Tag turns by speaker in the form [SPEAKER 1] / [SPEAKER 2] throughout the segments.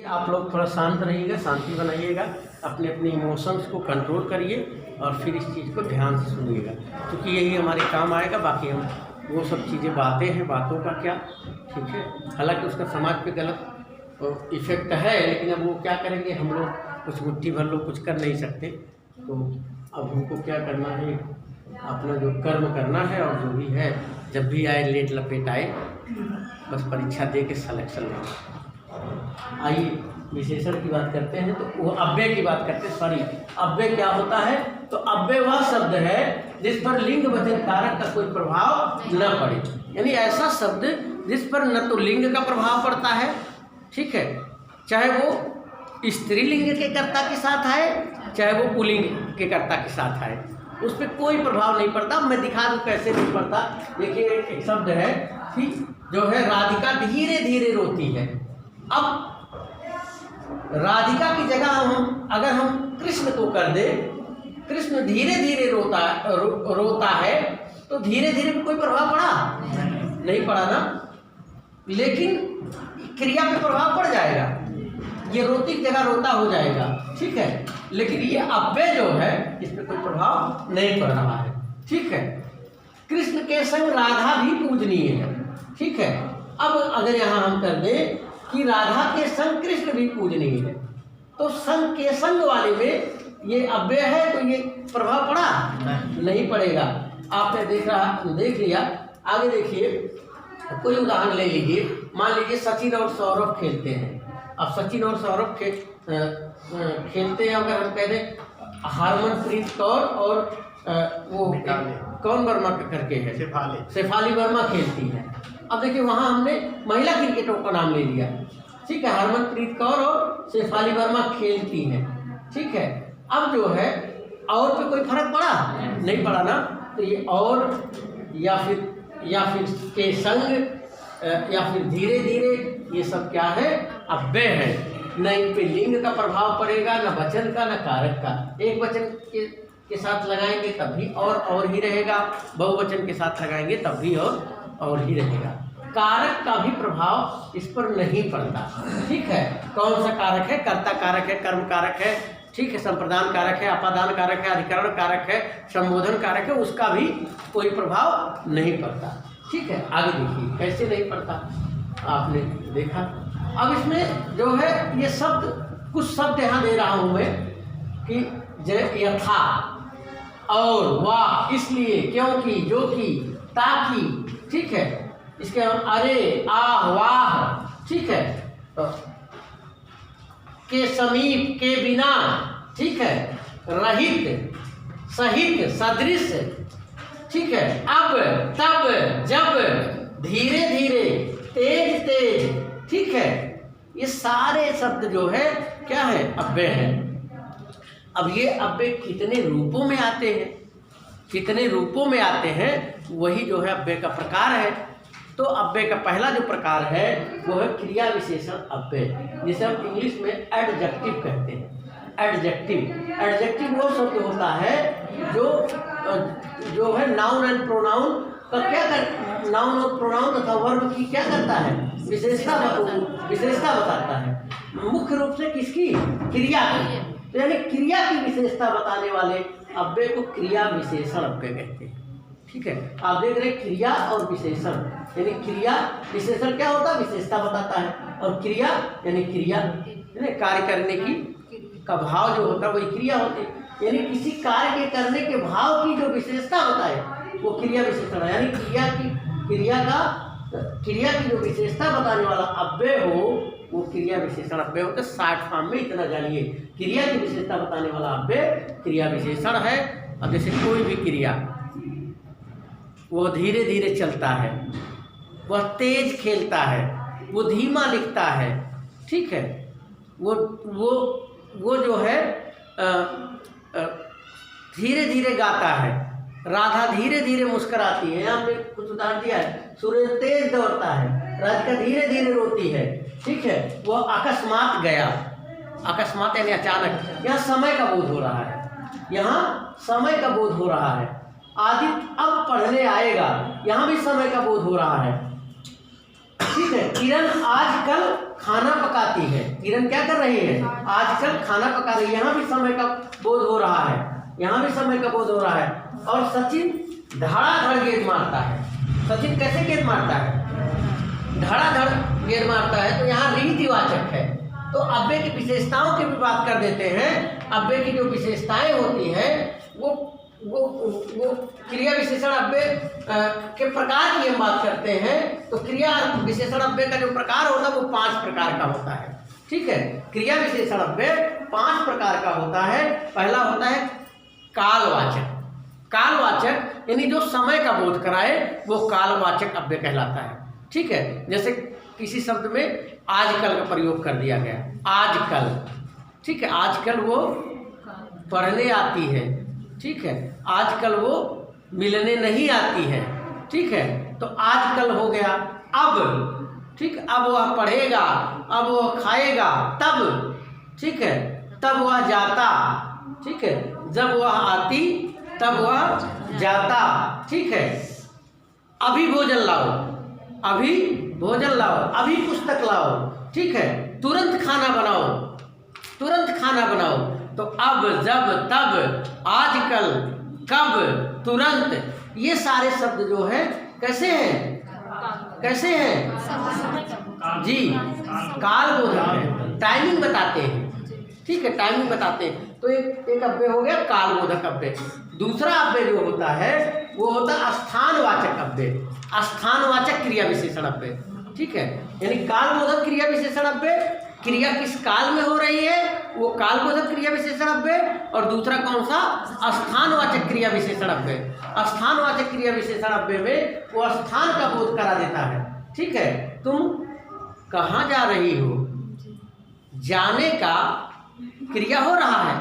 [SPEAKER 1] आप लोग थोड़ा शांत रहिएगा, शांति बनाइएगा, अपने अपने इमोशंस को कंट्रोल करिए और फिर इस चीज़ को ध्यान से सुनिएगा, क्योंकि यही हमारे काम आएगा। बाकी हम वो सब चीज़ें बातें हैं, बातों का क्या, ठीक है। हालांकि उसका समाज पे गलत इफेक्ट है, लेकिन अब वो क्या करेंगे, हम लोग कुछ मुट्ठी भर लोग कुछ कर नहीं सकते। तो अब हमको क्या करना है, अपना जो कर्म करना है और जो भी है, जब भी आए लेट लपेट आए, बस परीक्षा दे के सिलेक्शन लेंगे। आइए विशेषण की बात करते हैं, तो वो अव्यय की बात करते हैं। सॉरी, अव्यय क्या होता है? तो अव्यय वह शब्द है जिस पर लिंग वचन कारक का कोई प्रभाव न पड़े, यानी ऐसा शब्द जिस पर न तो लिंग का प्रभाव पड़ता है, ठीक है, चाहे वो स्त्रीलिंग के कर्ता के साथ आए, चाहे वो पुल्लिंग के कर्ता के साथ आए, उस पर कोई प्रभाव नहीं पड़ता। मैं दिखा दूँ कैसे नहीं पड़ता। देखिए एक शब्द है, ठीक, जो है राधिका धीरे धीरे रोती है। अब राधिका की जगह अगर हम कृष्ण को कर दे, कृष्ण धीरे धीरे रोता है, तो धीरे धीरे कोई प्रभाव पड़ा? नहीं पड़ा ना, लेकिन क्रिया पे प्रभाव पड़ जाएगा, ये रोती की जगह रोता हो जाएगा, ठीक है। लेकिन ये अव्यय जो है इस पर कोई प्रभाव नहीं पड़ रहा है, ठीक है। कृष्ण के संग राधा भी पूजनीय है, ठीक है। अब अगर यहाँ हम कर दें कि राधा के संग कृष्ण भी पूजनीय है, तो संग के संग वाले में ये अव्यय है, तो ये प्रभाव पड़ा? नहीं पड़ेगा। आपने देख लिया। आगे देखिए, कोई उदाहरण ले लीजिए। मान लीजिए सचिन और सौरभ खेलते हैं। अब सचिन और सौरभ खेलते हैं, अगर हम कह दें हरमनप्रीत कौर और वो कौन वर्मा करके है, शेफाली वर्मा खेलती है। अब देखिए वहाँ हमने महिला क्रिकेटरों का नाम ले लिया, ठीक है। हरमनप्रीत कौर और शेफाली वर्मा खेलती हैं, ठीक है। अब जो है और पे कोई फर्क पड़ा? नहीं पड़ा ना। तो ये और या फिर के संग या फिर धीरे धीरे, ये सब क्या है? अव्यय है। न इन पे लिंग का प्रभाव पड़ेगा, न वचन का, न कारक का। एक वचन के साथ लगाएंगे तब भी और ही रहेगा, बहुवचन के साथ लगाएंगे तब भी और ही रहेगा। कारक का भी प्रभाव इस पर नहीं पड़ता, ठीक है। कौन सा कारक है? कर्ता कारक है, कर्म कारक है, ठीक है, संप्रदान कारक है, अपादान कारक है, अधिकरण कारक है, संबोधन कारक है, उसका भी कोई प्रभाव नहीं पड़ता, ठीक है। आगे देखिए कैसे नहीं पड़ता, आपने देखा। अब इसमें जो है ये शब्द, कुछ शब्द यहाँ दे रहा हूँ मैं कि यथा और वाह, इसलिए, क्योंकि, जो कि, ताकि, ठीक है। इसके अरे, आह, वाह, ठीक है, के समीप, के बिना, ठीक है, रहित, सहित, सदृश, ठीक है, अब, तब, जब, धीरे धीरे, तेज तेज, ठीक है। ये सारे शब्द जो है क्या है? अव्यय है। अब ये अव्यय कितने रूपों में आते हैं, कितने रूपों में आते हैं, वही जो है अव्यय का प्रकार है। तो अव्यय का पहला जो प्रकार है वो है क्रिया विशेषण अव्यय, जिसे हम इंग्लिश में एडजेक्टिव कहते हैं। एडजेक्टिव वो शब्द होता है जो है नाउन एंड प्रोनाउन का नाउन और प्रोनाउन तथा वर्ब की क्या करता है? विशेषता बताता है। मुख्य रूप से किसकी? क्रिया की। तो यानी क्रिया की विशेषता बताने वाले अव्यय को क्रिया विशेषण अव्यय कहते हैं, ठीक है। आप देख रहे क्रिया और विशेषण, यानी क्रिया विशेषण क्या होता है? विशेषता बताता है, और क्रिया यानी कार्य करने की का भाव जो होता है वही क्रिया होती है। यानी किसी कार्य के करने के भाव की जो विशेषता होता है वो क्रिया विशेषण है। यानी क्रिया की जो विशेषता बताने वाला अव्यय हो वो क्रिया विशेषण अव्यय होता है। 60 फॉर्म में इतना जानिए, क्रिया की विशेषता बताने वाला अव्यय क्रिया विशेषण है। अब जैसे कोई भी क्रिया, वो धीरे धीरे चलता है, वह तेज खेलता है, वो धीमा लिखता है, ठीक है, वो जो है धीरे धीरे गाता है, राधा धीरे धीरे मुस्कुराती है। यहाँ पे कुछ उदाहरण दिया है। सूरज तेज दौड़ता है, राधिका धीरे धीरे रोती है, ठीक है, वो अकस्मात गया, अकस्मात यानी अचानक। यहाँ समय का बोध हो रहा है, यहाँ समय का बोध हो रहा है। आदित्य अब पढ़ने आएगा, यहाँ भी समय का बोध हो रहा है, ठीक है। किरण आजकल खाना पकाती है। किरण क्या कर रही है? आजकल खाना पका रही है। यहाँ भी समय का बोध हो रहा है, यहाँ भी समय का बोध हो रहा है। और सचिन धड़ाधड़ गेंद मारता है। सचिन कैसे गेंद मारता है? धड़ाधड़ गेंद मारता है। तो यहाँ रीतिवाचक है। तो अव्यय की विशेषताओं की भी बात कर देते हैं। अव्यय की जो विशेषताएं होती हैं वो क्रिया विशेषण अव्यय के प्रकार की हम बात करते हैं। तो क्रिया विशेषण अव्यय का जो प्रकार होता है वो 5 प्रकार का होता है। ठीक है, क्रिया विशेषण अव्यय 5 प्रकार का होता है। पहला होता है कालवाचक। कालवाचक यानी जो समय का बोध कराए वो कालवाचक अव्यय कहलाता है। ठीक है, जैसे किसी शब्द में आजकल का प्रयोग कर दिया गया, आजकल। ठीक है, आजकल वो पढ़ने आती है। ठीक है, आजकल वो मिलने नहीं आती है। ठीक है, तो आजकल हो गया अब। ठीक, अब वह पढ़ेगा, अब वह खाएगा, तब। ठीक है, तब वह जाता। ठीक है, जब वह आती तब वह जाता। ठीक है, अभी भोजन लाओ, अभी भोजन लाओ, अभी पुस्तक लाओ। ठीक है, तुरंत खाना बनाओ, तुरंत खाना बनाओ। तो अब, जब, तब, आजकल, कब, तुरंत, ये सारे शब्द जो है कैसे हैं? कैसे हैं जी? कालबोधक है, टाइमिंग बताते हैं। ठीक है, टाइमिंग बताते हैं। तो एक अव्यय हो गया कालबोधक अव्यय। दूसरा अव्यय जो होता है वो होता है स्थानवाचक अव्यय, स्थानवाचक क्रिया विशेषण अव्यय। ठीक है, यानी कालबोधक क्रिया विशेषण अव्यय, क्रिया किस काल में हो रही है वो कालबोधक क्रिया विशेषण अव्यय। और दूसरा कौन सा? स्थानवाचक क्रिया विशेषण अव्यय। स्थानवाचक क्रिया विशेषण अव्यय में वो स्थान का बोध करा देता है। ठीक है, तुम कहाँ जा रही हो? जाने का क्रिया हो रहा है।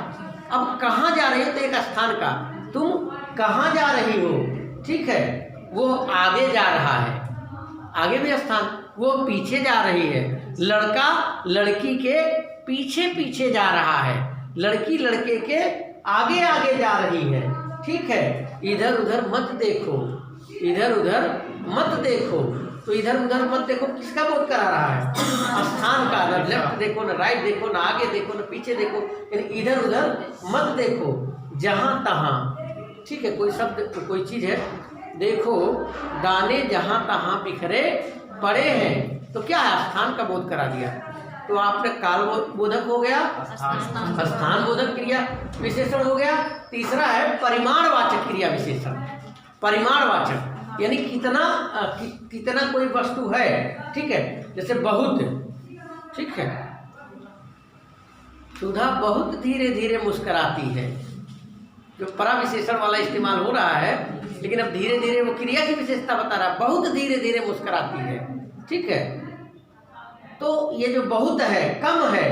[SPEAKER 1] अब कहाँ जा रही हो तो एक स्थान का, तुम कहाँ जा रही हो? ठीक है, वो आगे जा रहा है, आगे भी स्थान। वो पीछे जा रही है, लड़का लड़की के पीछे पीछे जा रहा है, लड़की लड़के के आगे आगे जा रही है। ठीक है, इधर उधर मत देखो, इधर उधर मत देखो। तो इधर उधर मत देखो किसका बोध करा रहा है? स्थान का। न लेफ्ट देखो, न राइट देखो, न आगे देखो, न पीछे देखो, यानी इधर उधर मत देखो, जहाँ तहाँ। ठीक है, कोई शब्द कोई चीज़ है, देखो दाने जहाँ तहाँ बिखरे पड़े हैं, तो क्या है? स्थान का बोध करा दिया। तो आपने काल बोधक हो गया, स्थान बोधक क्रिया विशेषण हो गया। तीसरा है परिमाणवाचक क्रिया विशेषण। परिमाणवाचक यानी कितना कोई वस्तु है। ठीक है, जैसे बहुत। ठीक है, सुधा बहुत धीरे धीरे मुस्कुराती है, जो परा विशेषण वाला इस्तेमाल हो रहा है, लेकिन अब धीरे धीरे वो क्रिया की विशेषता बता रहा है, बहुत धीरे धीरे मुस्कुराती है। ठीक है, तो ये जो बहुत है, कम है,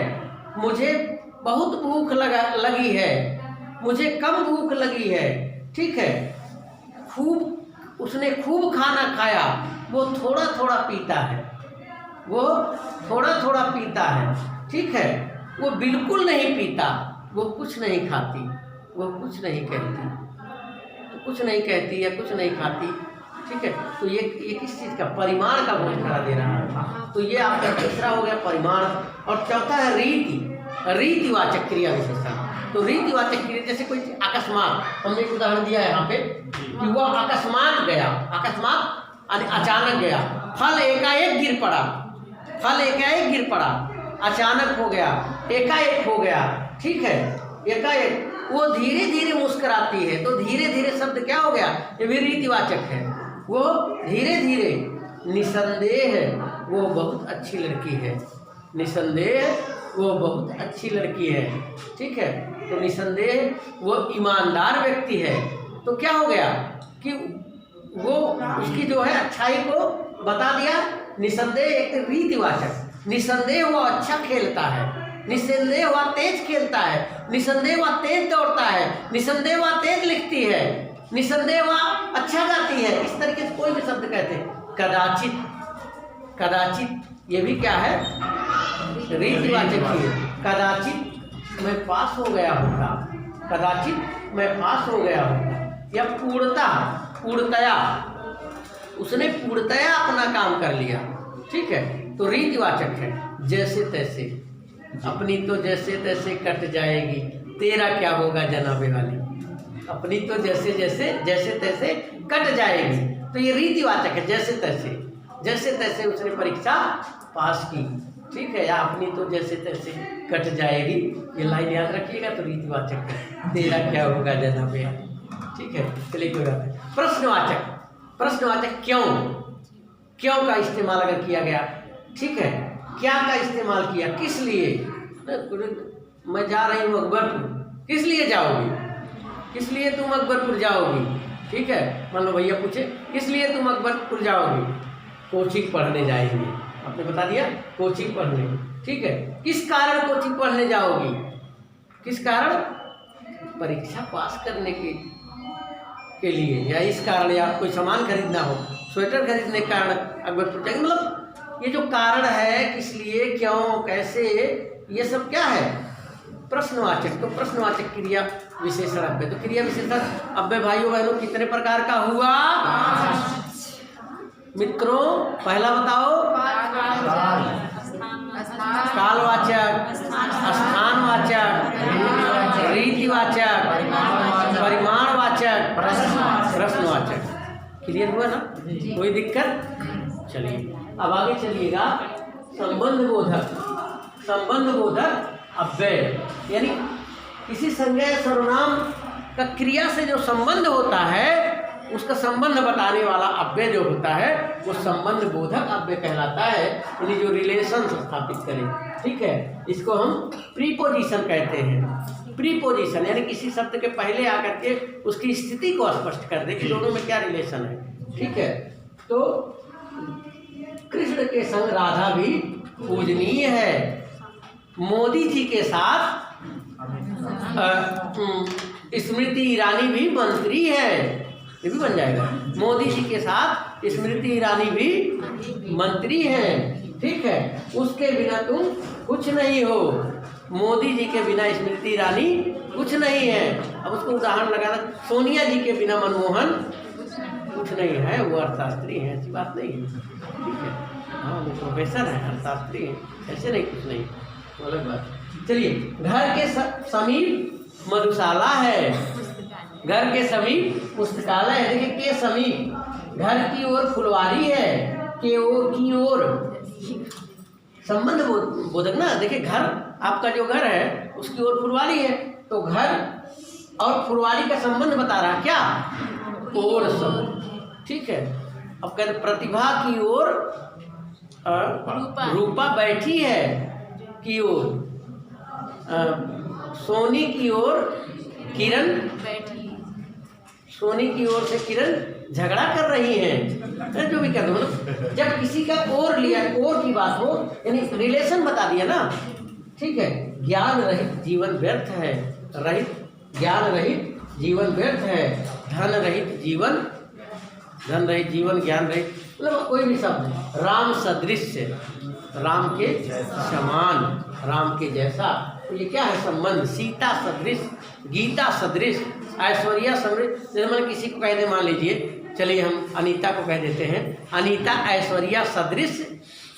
[SPEAKER 1] मुझे बहुत भूख लगी है, मुझे कम भूख लगी है। ठीक है, उसने खूब खाना खाया, वो थोड़ा थोड़ा पीता है, वो थोड़ा थोड़ा पीता है। ठीक है, वो बिल्कुल नहीं पीता, वो कुछ नहीं खाती, वो कुछ नहीं कहती, तो कुछ नहीं कहती या कुछ नहीं खाती। ठीक है, तो ये किस चीज़ का? परिमाण का बोध करा दे रहा है। तो ये आपका तीसरा हो गया परिमाण। और चौथा है रीतिवाचक क्रिया विशेषण। तो रीतिवाचक क्रिया, जैसे कोई अकस्मात, हमने एक उदाहरण दिया है यहाँ पे कि वह अकस्मात गया, अकस्मात अचानक गया, फल एकाएक गिर पड़ा, फल एकाएक गिर पड़ा, अचानक हो गया, एकाएक हो गया। ठीक है, एकाएक। वो धीरे धीरे मुस्कुराती है, तो धीरे धीरे शब्द क्या हो गया? ये भी रीतिवाचक है। वो धीरे धीरे, निसंदेह वो बहुत अच्छी लड़की है, निसंदेह वो बहुत अच्छी लड़की है। ठीक है, तो निसंदेह वो ईमानदार व्यक्ति है। तो क्या हो गया कि वो उसकी जो है अच्छाई को बता दिया। निसंदेह एक रीतिवाचक, निसंदेह वो अच्छा खेलता है, निसंदेह वह तेज खेलता है, निसंदेह वह तेज दौड़ता है, निसंदेह वह तेज लिखती है, निसंदेह वह अच्छा गाती है। इस तरीके से कोई भी शब्द कहते हैं। कदाचित, कदाचित ये भी क्या है? रीतिवाचक ही है। कदाचित मैं पास हो गया होगा, कदाचित मैं पास हो गया होगा। या पूर्णता, पूर्णतया, उसने पूर्णतया अपना काम कर लिया। ठीक है, तो रीतिवाचक है। जैसे तैसे, अपनी तो जैसे तैसे कट जाएगी, तेरा क्या होगा जनाबे वाली। अपनी तो जैसे जैसे जैसे तैसे कट जाएगी, तो ये रीतिवाचक है, जैसे तैसे। जैसे तैसे उसने परीक्षा पास की, ठीक है, या अपनी तो जैसे तैसे कट जाएगी, ये लाइन याद रखिएगा। तो रीतिवाचक है, तेरा क्या होगा जनाबे वाली, ठीक है। चलिए कोई बात नहीं। प्रश्नवाचक, प्रश्नवाचक क्यों, क्यों का इस्तेमाल अगर किया गया, ठीक है, क्या का इस्तेमाल किया, किस लिए। मैं जा रही हूँ अकबरपुर, किस लिए जाओगी, किस लिए तुम अकबरपुर जाओगी, ठीक है। मान लो भैया पूछे किस लिए तुम अकबरपुर जाओगी, कोचिंग पढ़ने जाएंगे, आपने बता दिया कोचिंग पढ़ने, ठीक है। किस कारण कोचिंग पढ़ने जाओगी, किस कारण, परीक्षा पास करने के लिए, या इस कारण, या कोई सामान खरीदना हो, स्वेटर खरीदने के कारण अकबरपुर जाएंगे। मतलब ये जो कारण है, किस लिए, क्यों, कैसे, ये सब क्या है, प्रश्नवाचक। तो प्रश्नवाचक क्रिया विशेषण अव्यय। तो क्रिया विशेषण अव्यय भाइयों बहनों कितने प्रकार का हुआ मित्रों, पहला बताओ, कालवाचक, स्थानवाचक, रीतिवाचक, परिमाणवाचक, प्रश्नवाचक। क्लियर हुआ ना, कोई दिक्कत। चलिए अब आगे चलिएगा। संबंध बोधक, संबंध बोधक अव्यय, यानी किसी संज्ञा या सर्वनाम का क्रिया से जो संबंध होता है, उसका संबंध बताने वाला अव्यय जो होता है, वो संबंध बोधक अव्यय कहलाता है। यानी जो रिलेशन स्थापित करे, ठीक है, इसको हम प्रीपोजिशन कहते हैं। प्रीपोजिशन यानी किसी शब्द के पहले आकर के उसकी स्थिति को स्पष्ट कर दे कि दोनों में क्या रिलेशन है, ठीक है। तो कृष्ण के संग राधा भी पूजनीय है, मोदी जी के साथ स्मृति ईरानी भी मंत्री है, ये भी बन जाएगा। मोदी जी के साथ स्मृति ईरानी भी मंत्री है, ठीक है। उसके बिना तुम कुछ नहीं हो, मोदी जी के बिना स्मृति ईरानी कुछ नहीं है। अब उसको उदाहरण लगाना, सोनिया जी के बिना मनमोहन कुछ नहीं है, वो अर्थशास्त्री हैं, ऐसी बात नहीं है, ठीक है। हाँ वो प्रोफेसर है, अर्थशास्त्री हैं, ऐसे नहीं कुछ नहीं, तो अलग बात। चलिए, घर के समीप मधुशाला है, घर के समीप पुस्तकालय है। देखिए के समीप, घर की ओर फुलवारी है, के ओर की ओर, संबंध बोधक ना। देखिए घर, आपका जो घर है उसकी ओर फुलवारी है, तो घर और फुलवारी का संबंध बता रहा है क्या, ओर संबंध, ठीक है। अब कहते प्रतिभा की ओर रूपा बैठी है, की ओर, सोनी की ओर किरण बैठी, सोनी की ओर से किरण झगड़ा कर रही हैं, जो भी कर दो ना। जब किसी का ओर लिया, ओर की बात हो, यानी रिलेशन बता दिया ना, ठीक है। ज्ञान रहित जीवन व्यर्थ है, रहित, ज्ञान रहित जीवन व्यर्थ है, धन रहित जीवन, धन रहित जीवन, ज्ञान रहित, मतलब कोई भी शब्द। राम सदृश, राम के समान, राम के जैसा, तो ये क्या है संबंध। सीता सदृश, गीता सदृश, ऐश्वर्या सदृश। जैसे मैंने किसी को कह दे, मान लीजिए, चलिए हम अनीता को कह देते हैं, अनीता ऐश्वर्या सदृश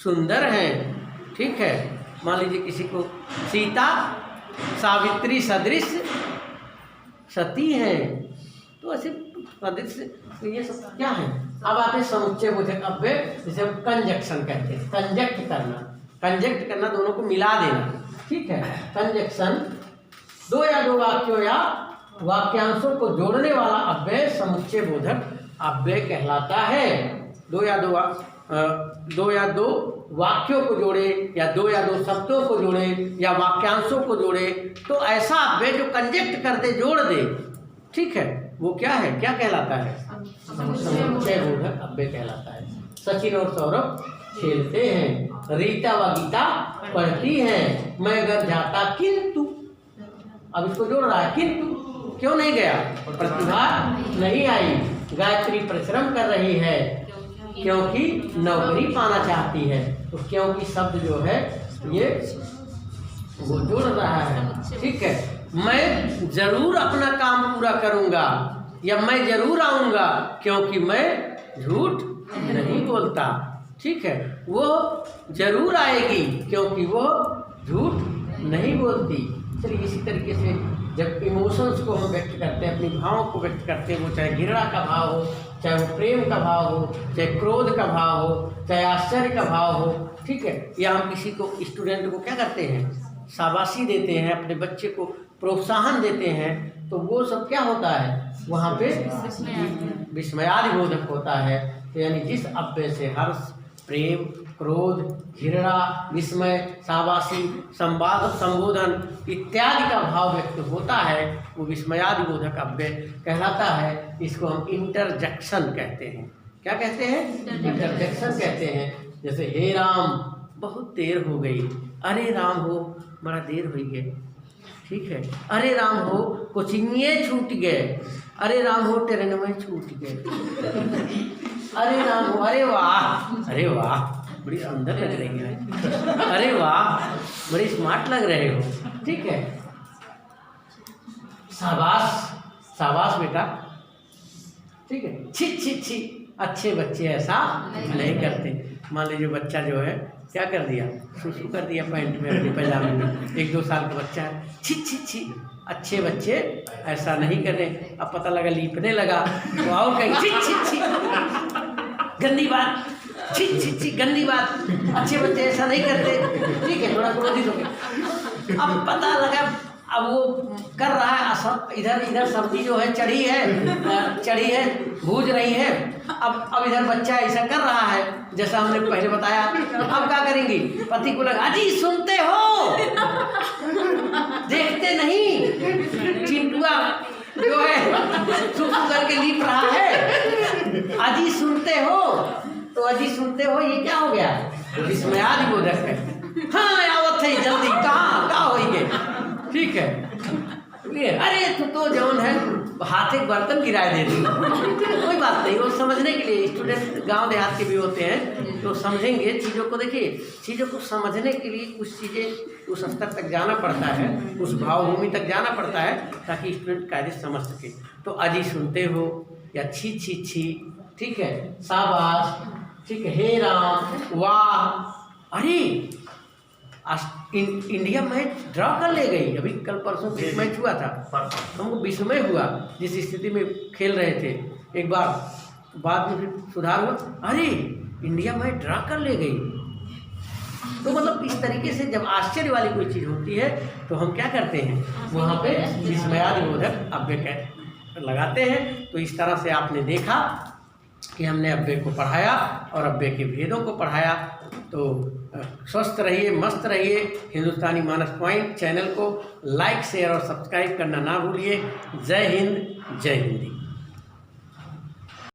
[SPEAKER 1] सुंदर हैं, ठीक है। मान लीजिए किसी को, सीता सावित्री सदृश सती हैं, तो ऐसे सदृश, तो ये सब क्या है। अब आते समुच्चय बोधक अव्यय, जिसे हम कंजक्शन कहते हैं, कंजक्ट करना, कंजक्ट करना, दोनों को मिला देना, ठीक है। कंजक्शन, दो या दो वाक्यों या वाक्यांशों को जोड़ने वाला अव्यय समुच्चय बोधक अव्यय कहलाता है। दो या दो वाक्यों को जोड़े, या दो शब्दों को जोड़े, या वाक्यांशों को जोड़े, तो ऐसा अव्यय जो कंजक्ट कर दे, जोड़ दे, ठीक है, वो क्या है, क्या कहलाता है, समुच्चय बोधक अव्यय कहलाता है। सचिन और सौरभ खेलते हैं, रीता व गीता पढ़ती हैं, मैं घर जाता किंतु, अब इसको जोड़ रहा है, किंतु क्यों नहीं गया, प्रतिभा नहीं आई, गायत्री परिश्रम कर रही है क्योंकि नौकरी पाना चाहती है। तो क्योंकि शब्द जो है ये वो जोड़ रहा है, ठीक है। मैं जरूर अपना काम पूरा करूंगा, या मैं जरूर आऊंगा क्योंकि मैं झूठ नहीं बोलता, ठीक है, वो जरूर आएगी क्योंकि वो झूठ नहीं बोलती। चलिए इसी तरीके से जब इमोशंस को हम व्यक्त करते हैं, अपनी भावों को व्यक्त करते हैं, वो चाहे घृणा का भाव हो, चाहे वो प्रेम का भाव हो, चाहे क्रोध का भाव हो, चाहे आश्चर्य का भाव हो, ठीक है, या हम किसी को स्टूडेंट को क्या करते हैं, शाबाशी देते हैं, अपने बच्चे को प्रोत्साहन देते हैं, तो वो सब क्या होता है वहाँ पे विस्मयादिबोधक होता है। तो यानी जिस अव्यय से हर्ष, प्रेम, क्रोध, घृणा, विस्मय, शाबाशी, संवाद, संबोधन इत्यादि का भाव व्यक्त होता है वो विस्मयादिबोधक अव्यय कहलाता है। इसको हम इंटरजेक्शन कहते हैं। क्या कहते हैं? इंटरजेक्शन कहते हैं। जैसे हे राम बहुत देर हो गई, अरे राम हो बड़ा देर हुई है, ठीक है, अरे राम हो कोचिंगे छूट गए, अरे राम हो ट्रेन में छूट गए, अरे राम हो, अरे वाह बड़ी सुंदर लग रही है, अरे वाह बड़ी स्मार्ट लग रहे हो, ठीक है, शाबाश शाबाश बेटा, ठीक है, छी छी छी, अच्छे बच्चे ऐसा नहीं करते। मान लीजिए बच्चा जो है क्या कर दिया, सुसु कर दिया पैंट में, अपने पैजामे में, 1-2 साल का बच्चा है, छी छी छी, अच्छे बच्चे ऐसा नहीं करें। अब पता लगा लीपने लगा तो और कहीं छी छी छी, गंदी बात, छी छी छी गंदी बात, अच्छे बच्चे ऐसा नहीं करते, ठीक है, थोड़ा क्रोधित हो गया। अब पता लगा अब वो कर रहा है, इधर सब्जी जो है चढ़ी है भूज रही है, अब इधर बच्चा ऐसा कर रहा है जैसा हमने पहले बताया। अब क्या करेंगी, पति को लगा अजी सुनते हो, देखते नहीं, चिंटुआ जो है सुसु करके लीप रहा है, अजी सुनते हो, तो अजी सुनते हो ये क्या हो गया, विस्मयादिबोधक है। हाँ आवत है जल्दी, कहाँ होइगे, ठीक है, अरे तो जौन है हाथ एक बर्तन गिराए दे दी, कोई बात नहीं, वो समझने के लिए स्टूडेंट गांव देहात के भी होते हैं तो समझेंगे चीज़ों को। देखिए चीज़ों को समझने के लिए कुछ चीज़ें उस स्तर तक जाना पड़ता है, उस भावभूमि तक जाना पड़ता है ताकि स्टूडेंट कायदे से समझ सके। तो अजी सुनते हो या छी छी छी, ठीक है, शाबाश, ठीक है, हे राम, वाह, अरे इंडिया मैच ड्रॉ कर ले गई, अभी कल परसों मैच हुआ था, हमको विस्मय हुआ जिस स्थिति में खेल रहे थे, एक बार बाद में फिर सुधार हुआ, अरे इंडिया मैच ड्रॉ कर ले गई। तो मतलब इस तरीके से जब आश्चर्य वाली कोई चीज़ होती है तो हम क्या करते हैं, वहाँ पे विस्मयादिबोधक अव्यय लगाते हैं। तो इस तरह से आपने देखा कि हमने अव्यय को पढ़ाया और अव्यय के भेदों को पढ़ाया। तो स्वस्थ रहिए, मस्त रहिए। हिंदुस्तानी मानस पॉइंट चैनल को लाइक, शेयर और सब्सक्राइब करना ना भूलिए। जय हिंद, जय हिंदी।